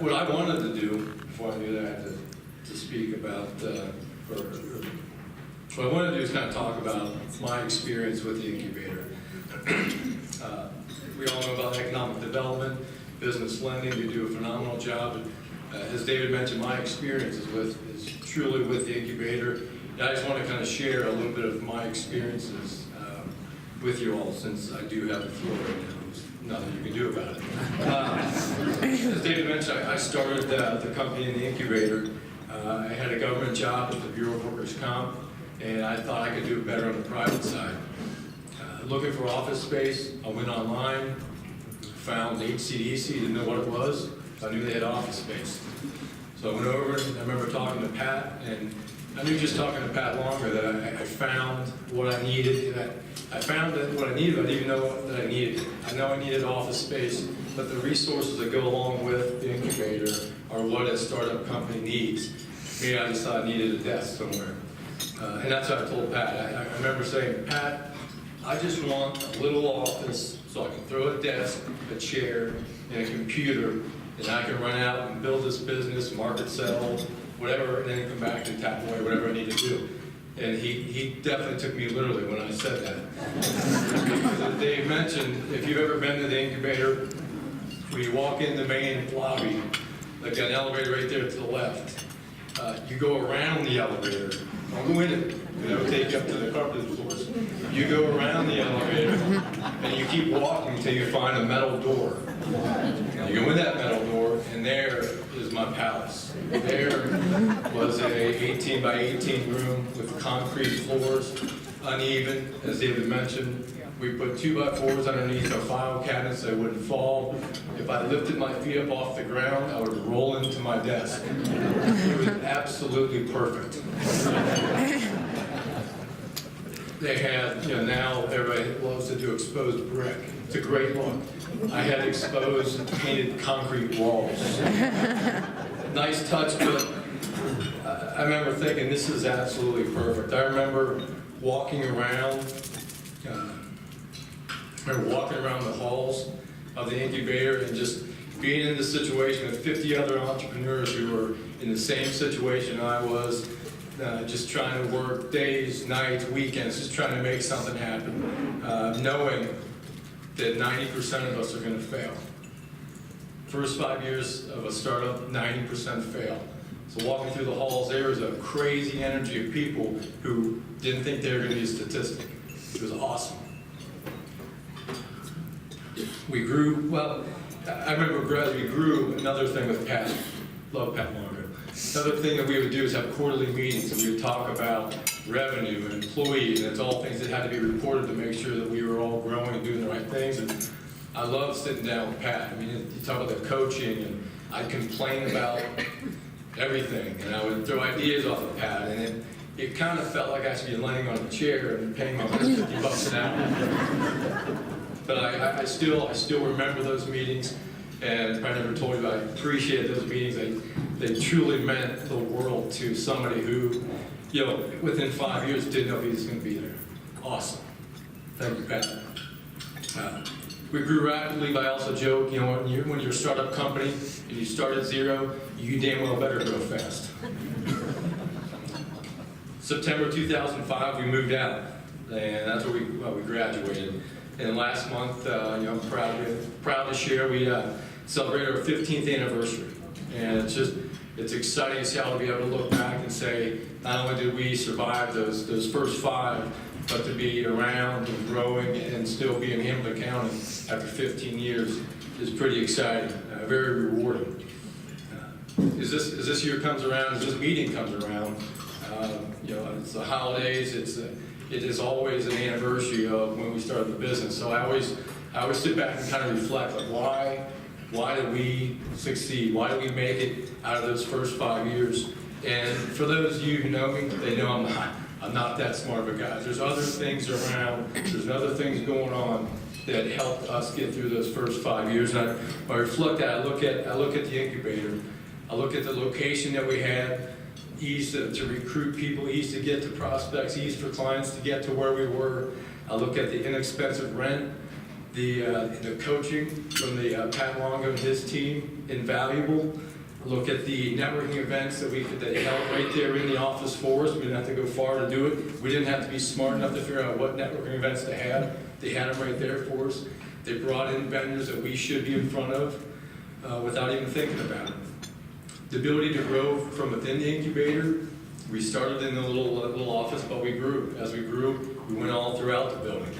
what I wanted to do, before I knew that I had to speak about, what I wanted to do is kind of talk about my experience with the incubator. We all know about economic development, business lending. They do a phenomenal job. As David mentioned, my experience is truly with the incubator. And I just want to kind of share a little bit of my experiences with you all, since I do have the floor right now. There's nothing you can do about it. As David mentioned, I started the company in the incubator. I had a government job at the Bureau of Workers' Comp, and I thought I could do it better on the private side. Looking for office space, I went online, found HCDC, didn't know what it was. I knew they had office space. So I went over, and I remember talking to Pat, and I knew just talking to Pat longer that I found what I needed. I found that what I needed, I didn't even know that I needed. I know I needed office space, but the resources that go along with the incubator are what a startup company needs. Me, I just thought I needed a desk somewhere. And that's what I told Pat. I remember saying, Pat, I just want a little office so I can throw a desk, a chair, and a computer, and I can run out and build this business, market, sell, whatever, and then come back and tap away whatever I need to do. And he definitely took me literally when I said that. As Dave mentioned, if you've ever been to the incubator, when you walk in the main lobby, like an elevator right there to the left, you go around the elevator. Don't go in it. It'll take you up to the carpeted floors. You go around the elevator, and you keep walking until you find a metal door. You go in that metal door, and there is my palace. There was a 18 by 18 room with concrete floors, uneven, as David mentioned. We put 2x4s underneath our file cabinets so they wouldn't fall. If I lifted my feet up off the ground, I would roll into my desk. It was absolutely perfect. They had, now everybody loves to do exposed brick. It's a great look. I had exposed painted concrete walls. Nice touch, but I remember thinking this is absolutely perfect. I remember walking around the halls of the incubator and just being in this situation with 50 other entrepreneurs who were in the same situation I was, just trying to work days, nights, weekends, just trying to make something happen, knowing that 90% of us are going to fail. First 5 years of a startup, 90% fail. So walking through the halls, there was a crazy energy of people who didn't think they were going to be a statistic. It was awesome. We grew, well, I remember as we grew, another thing with Pat, love Pat Longo. Another thing that we would do is have quarterly meetings, and we would talk about revenue and employees, and it's all things that had to be reported to make sure that we were all growing and doing the right things. And I love sitting down with Pat. I mean, you talk about the coaching, and I'd complain about everything, and I would throw ideas off of Pat, and it kind of felt like I should be laying on a chair and paying my $50 an hour. But I still remember those meetings, and I never told you, but I appreciate those meetings. They truly meant the world to somebody who, within 5 years didn't know if he was going to be there. Awesome. Thank you, Pat. We grew rapidly, but I also joke, when you're a startup company and you start at zero, you damn well better grow fast. September 2005, we moved out, and that's where we graduated. And last month, I'm proud to share, we celebrated our 15th anniversary. And it's exciting to see how to be able to look back and say, not only did we survive those first 5, but to be around and growing and still be in Hamilton County after 15 years is pretty exciting, very rewarding. As this year comes around, as this meeting comes around, it's the holidays, it is always an anniversary of when we started the business. So I always sit back and kind of reflect, like why did we succeed? Why did we make it out of those first 5 years? And for those of you who know me, they know I'm not that smart of a guy. There's other things around, there's other things going on that helped us get through those first 5 years. And I reflect that, I look at the incubator, I look at the location that we had, ease to recruit people, ease to get to prospects, ease for clients to get to where we were. I look at the inexpensive rent, The coaching from the Pat Longo and his team, invaluable. Look at the networking events that they held right there in the office for us. We didn't have to go far to do it. We didn't have to be smart enough to figure out what networking events to have. They had them right there for us. They brought in vendors that we should be in front of without even thinking about it. The ability to grow from within the incubator. We started in a little office, but we grew. As we grew, we went all throughout the building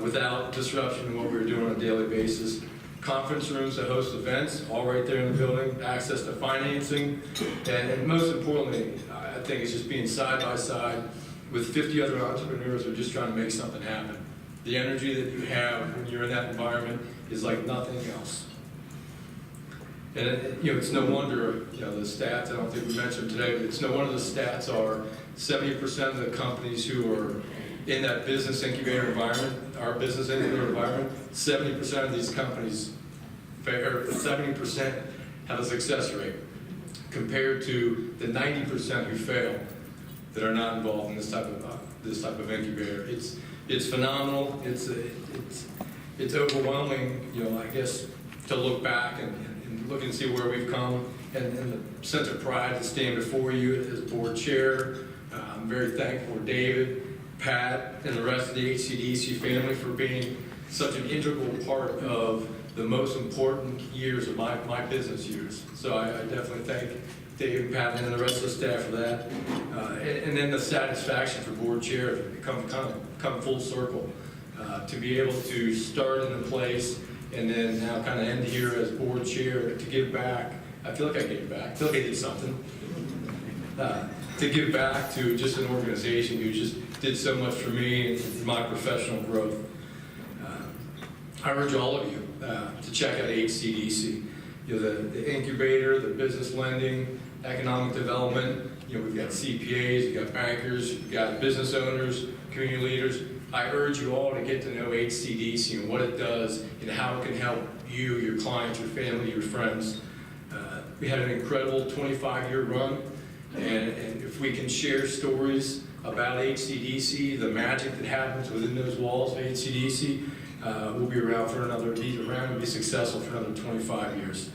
without disruption in what we were doing on a daily basis. Conference rooms that host events, all right there in the building, access to financing, and most importantly, I think it's just being side by side with 50 other entrepreneurs who are just trying to make something happen. The energy that you have when you're in that environment is like nothing else. And it's no wonder, the stats, I don't think we mentioned today, but it's no wonder the stats are 70% of the companies who are in that business incubator environment, our business incubator environment, 70% of these companies, 70% have a success rate compared to the 90% who fail that are not involved in this type of incubator. It's phenomenal. It's overwhelming, I guess, to look back and look and see where we've come and the sense of pride to stand before you as board chair. I'm very thankful for David, Pat, and the rest of the HCDC family for being such an integral part of the most important years of my business years. So I definitely thank Dave, Pat, and the rest of the staff for that. And then the satisfaction for board chair to come full circle. To be able to start in a place and then now kind of end here as board chair to give back. I feel like I gave back. I feel like I did something. To give back to just an organization who just did so much for me and my professional growth. I urge all of you to check out HCDC. The incubator, the business lending, economic development. We've got CPAs, we've got bankers, we've got business owners, community leaders. I urge you all to get to know HCDC and what it does and how it can help you, your clients, your family, your friends. We had an incredible 25-year run, and if we can share stories about HCDC, the magic that happens within those walls of HCDC, we'll be around for be successful for another 25 years.